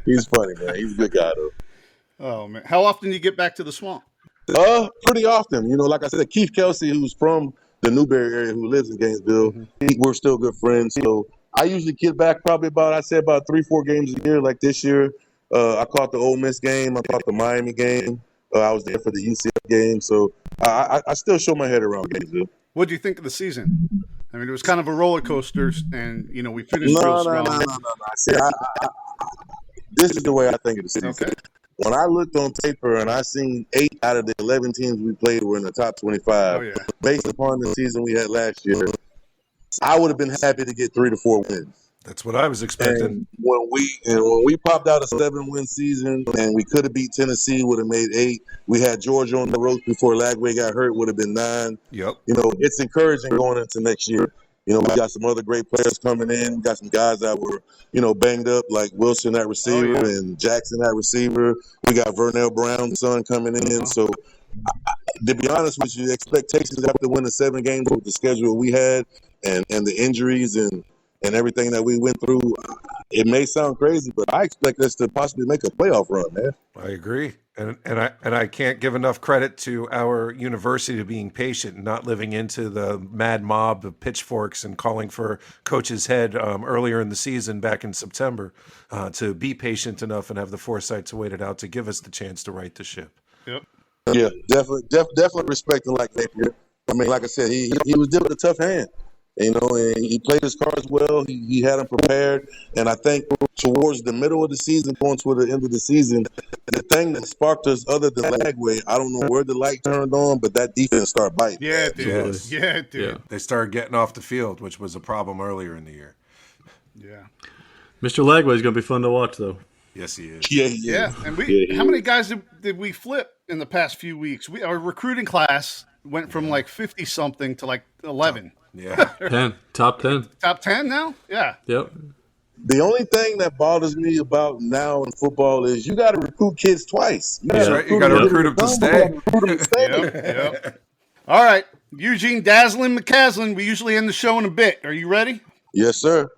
He's funny, man. He's a good guy, though. Oh, man. How often do you get back to the swamp? Pretty often. Like I said, Keith Kelsey, who's from the Newberry area, who lives in Gainesville, we're still good friends. So I usually get back probably about 3-4 games a year, like this year. I caught the Ole Miss game. I caught the Miami game. I was there for the UCF game. So I still show my head around Gainesville. What do you think of the season? I mean, it was kind of a roller coaster, and, we finished real strong. No. See, this is the way I think of the season. Okay. When I looked on paper and I seen 8 out of the 11 teams we played were in the top 25, based upon the season we had last year, I would have been happy to get 3 to 4 wins. That's what I was expecting. And when we popped out a 7-win season and we could have beat Tennessee, would have made 8. We had Georgia on the ropes before Lagway got hurt, would have been 9. Yep. It's encouraging going into next year. We got some other great players coming in. We got some guys that were, banged up, like Wilson at receiver and Jackson at receiver. We got Vernell Brown's son coming in. So, to be honest with you, expectations after winning 7 games with the schedule we had and the injuries and everything that we went through, it may sound crazy, but I expect us to possibly make a playoff run, man. I agree. And I can't give enough credit to our university being patient and not living into the mad mob of pitchforks and calling for Coach's head earlier in the season back in September to be patient enough and have the foresight to wait it out to give us the chance to right the ship. Yep. Yeah, definitely respecting like Napier. I mean, like I said, he was dealt with a tough hand. And he played his cards well. He had them prepared. And I think towards the middle of the season, going toward the end of the season, the thing that sparked us other than Lagway, I don't know where the light turned on, but that defense started biting. Yeah, it did. Yeah, it did. Yeah. They started getting off the field, which was a problem earlier in the year. Yeah. Mr. Lagway is going to be fun to watch, though. Yes, he is. Yeah. And how many guys did we flip in the past few weeks? Our recruiting class went from like 50-something to like 11. Yeah. 10. Top 10. Top 10 now? Yeah. Yep. The only thing that bothers me about now in football is you got to recruit kids twice. You got to recruit them to stay. Yep. All right. Eugene Dazzlin McCaslin, we usually end the show in a bit. Are you ready? Yes, sir.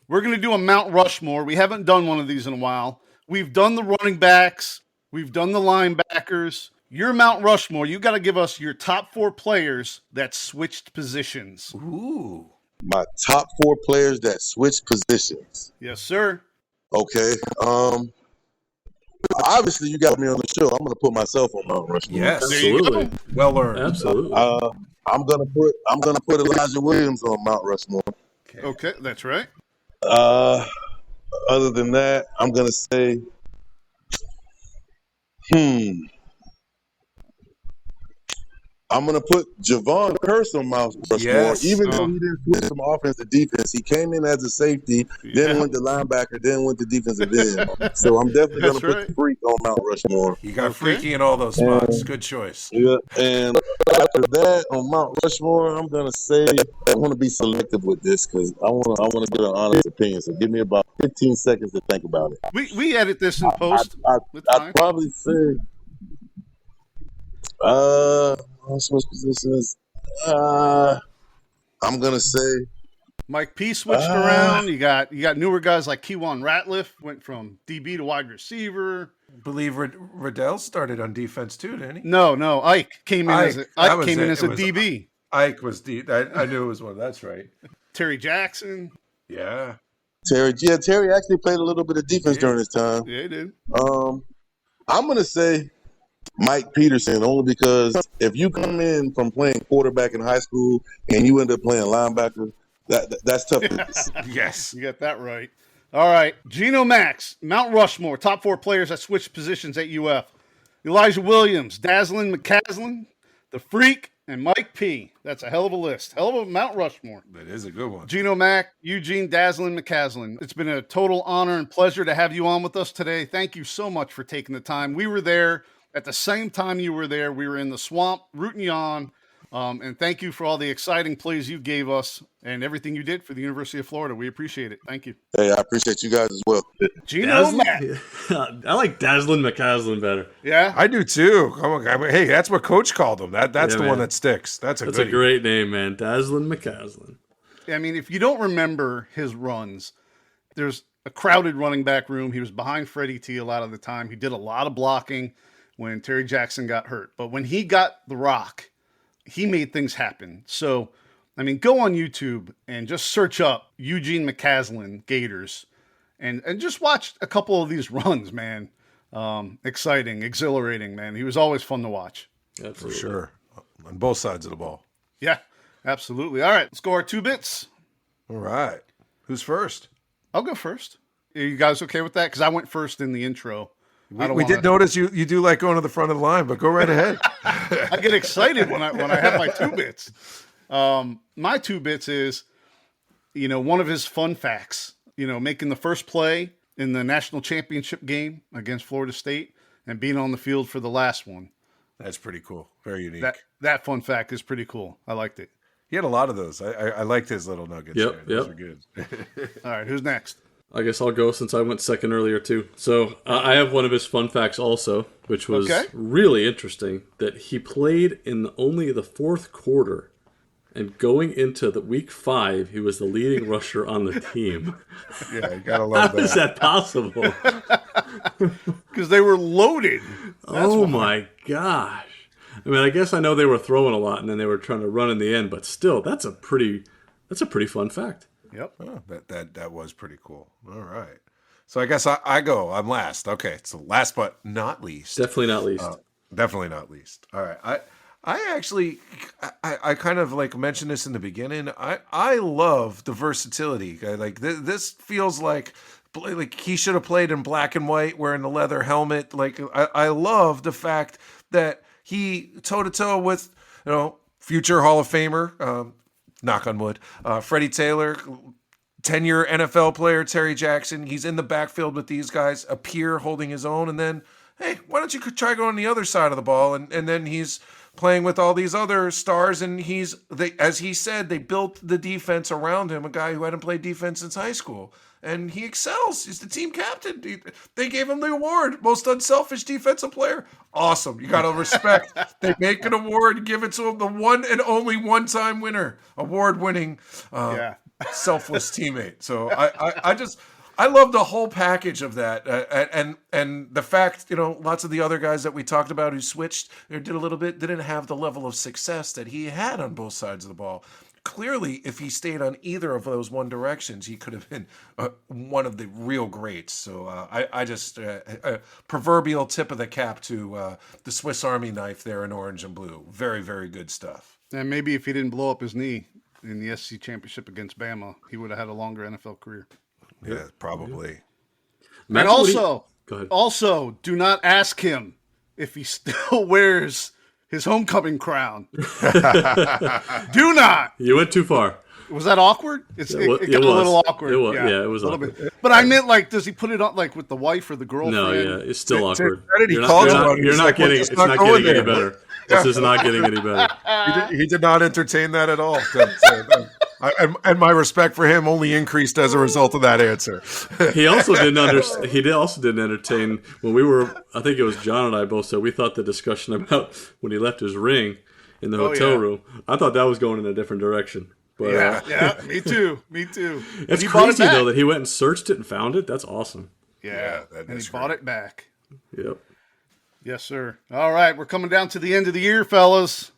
We're going to do a Mount Rushmore. We haven't done one of these in a while. We've done the running backs. We've done the linebackers. Your Mount Rushmore, you got to give us your top 4 players that switched positions. Ooh. My top 4 players that switched positions. Yes, sir. Okay. Obviously, you got me on the show. I'm going to put myself on Mount Rushmore. Yes, absolutely. Well earned. Absolutely. I'm going to put Elijah Williams on Mount Rushmore. Okay, that's right. Other than that, I'm going to say, I'm gonna put Javon Curse on Mount Rushmore, Yes. even though he didn't switch from offense to defense. He came in as a safety, then went to linebacker, then went to defensive end. So I'm definitely gonna put the freak on Mount Rushmore. You got freaky in all those spots. Good choice. Yeah, and after that on Mount Rushmore, I'm gonna say I want to be selective with this because I want to get an honest opinion. So give me about 15 seconds to think about it. We edit this in post. I'd probably say. Switch positions. I'm gonna say Mike P switched around. You got newer guys like Keywan Ratliff went from DB to wide receiver. I believe Riddell started on defense too, didn't he? No. Ike came in as a DB. Ike was I knew it was one. That's right. Terry Jackson. Yeah. Terry actually played a little bit of defense during his time. Yeah, he did. I'm gonna say Mike Peterson, only because if you come in from playing quarterback in high school and you end up playing linebacker, that's tough. Yes. You got that right. All right. Geno Max, Mount Rushmore, top 4 players that switched positions at UF. Elijah Williams, Dazzlin McCaslin, The Freak, and Mike P. That's a hell of a list. Hell of a Mount Rushmore. That is a good one. Geno Mack, Eugene Dazzlin McCaslin. It's been a total honor and pleasure to have you on with us today. Thank you so much for taking the time. We were there at the same time you were there. We were in the swamp rooting you on. And thank you for all the exciting plays you gave us and everything you did for the University of Florida. We appreciate it. Thank you. Hey, I appreciate you guys as well. Geno Mack. I like Dazzlin McCaslin better. Yeah, I do too. Come on, hey, that's what Coach called him. That's the one that sticks. That's a great name, man. Dazzlin McCaslin. I mean, if you don't remember his runs, there's a crowded running back room. He was behind Freddie T a lot of the time. He did a lot of blocking when Terry Jackson got hurt. But when he got the rock, he made things happen. So, I mean, go on YouTube and just search up Eugene McCaslin Gators and just watch a couple of these runs, man. Exciting, exhilarating, man. He was always fun to watch. For sure. On both sides of the ball. Yeah, absolutely. All right, let's go our 2 bits. All right. Who's first? I'll go first. Are you guys okay with that? Because I went first in the intro. We did notice you do like going to the front of the line, but go right ahead. I get excited when I have my 2 bits. My 2 bits is, one of his fun facts, making the first play in the national championship game against Florida State and being on the field for the last one. That's pretty cool. Very unique. That fun fact is pretty cool. I liked it. He had a lot of those. I liked his little nuggets. Yep. Those are good. All right, who's next? I guess I'll go since I went second earlier too. So I have one of his fun facts also, which was really interesting, that he played in only the 4th quarter, and going into the week 5, he was the leading rusher on the team. Yeah, you gotta love that. How is that possible? Because they were loaded. My gosh! I mean, I guess I know they were throwing a lot, and then they were trying to run in the end, but still, that's a pretty fun fact. Yep. Oh, that was pretty cool. All right. So I guess I go. I'm last. Okay. So last but not least. Definitely not least. Definitely not least. All right. I actually kind of like mentioned this in the beginning. I love the versatility. Like this feels like he should have played in black and white wearing the leather helmet. Like I love the fact that he toe-to-toe with, future Hall of Famer, knock on wood, Freddie Taylor, 10-year NFL player Terry Jackson. He's in the backfield with these guys, a peer holding his own, and then, hey, why don't you try going on the other side of the ball? And then he's playing with all these other stars, and as he said, they built the defense around him, a guy who hadn't played defense since high school. And he excels. He's the team captain. They gave him the award, most unselfish defensive player. Awesome. You got to respect. They make an award, give it to him, the one and only one-time winner, award-winning, selfless teammate. So I love the whole package of that, and the fact, lots of the other guys that we talked about who switched or did a little bit didn't have the level of success that he had on both sides of the ball. Clearly, if he stayed on either of those one directions, he could have been one of the real greats. So I just proverbial tip of the cap to the Swiss Army knife there in orange and blue. Very, very good stuff. And maybe if he didn't blow up his knee in the SEC championship against Bama, he would have had a longer NFL career. Yeah, probably. And also, do not ask him if he still wears his homecoming crown. Do not. You went too far. Was that awkward? It got a little awkward. It was, yeah, it was a little awkward. bit. But I meant, like, does he put it on, like, with the wife or the girlfriend? No, yeah, it's still awkward. You're not getting. It's not getting any better. This is not getting any better. He did not entertain that at all. And my respect for him only increased as a result of that answer. He also didn't entertain when we were. I think it was John and I both said we thought the discussion about when he left his ring in the hotel room. I thought that was going in a different direction. But, yeah, me too. Me too. It's crazy though that he went and searched it and found it. That's awesome. Yeah, and he bought it back. Yep. Yes, sir. All right, we're coming down to the end of the year, fellas.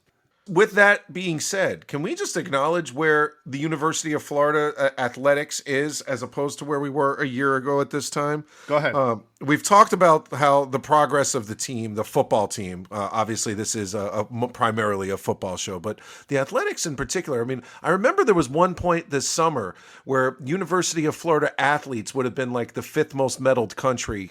With that being said, can we just acknowledge where the University of Florida athletics is as opposed to where we were a year ago at this time? Go ahead. We've talked about how the progress of the team, the football team, obviously this is primarily a football show, but the athletics in particular, I mean, I remember there was one point this summer where University of Florida athletes would have been like the 5th most medaled country,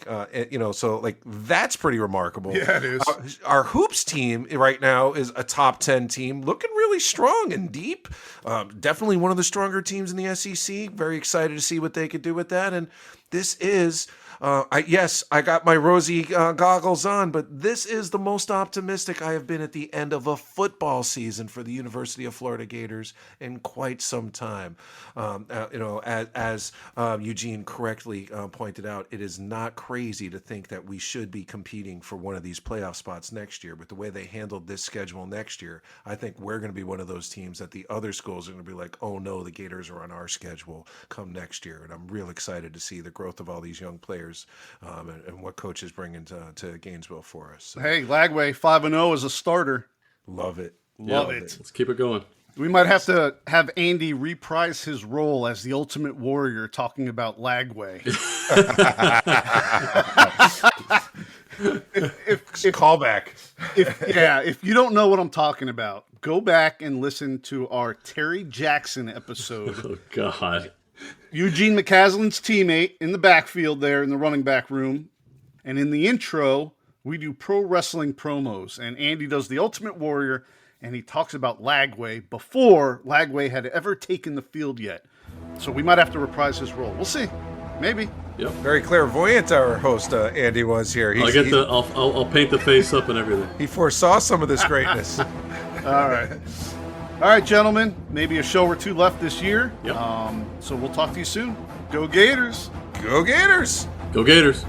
so like that's pretty remarkable. Yeah, it is. Our hoops team right now is a top 10 team, looking really strong and deep. Definitely one of the stronger teams in the SEC. Very excited to see what they could do with that. And this is, I got my rosy goggles on, but this is the most optimistic I have been at the end of a football season for the University of Florida Gators in quite some time. As Eugene correctly pointed out, it is not crazy to think that we should be competing for one of these playoff spots next year. But the way they handled this schedule next year, I think we're going to be one of those teams that the other schools are going to be like, oh no, the Gators are on our schedule come next year. And I'm real excited to see the growth of all these young players and what coach is bringing to Gainesville for us. So. Hey, Lagway 5-0 as a starter. Love it. Love it. Let's keep it going. We might have to have Andy reprise his role as the Ultimate Warrior talking about Lagway. Callback. If you don't know what I'm talking about, go back and listen to our Terry Jackson episode. Oh, God. Eugene McCaslin's teammate in the backfield there in the running back room. And in the intro, we do pro wrestling promos. And Andy does the Ultimate Warrior, and he talks about Lagway before Lagway had ever taken the field yet. So we might have to reprise his role. We'll see. Maybe. Yep. Very clairvoyant our host Andy was here. I'll paint the face up and everything. He foresaw some of this greatness. All right, gentlemen. Maybe a show or two left this year. Yep. So we'll talk to you soon. Go Gators. Go Gators. Go Gators.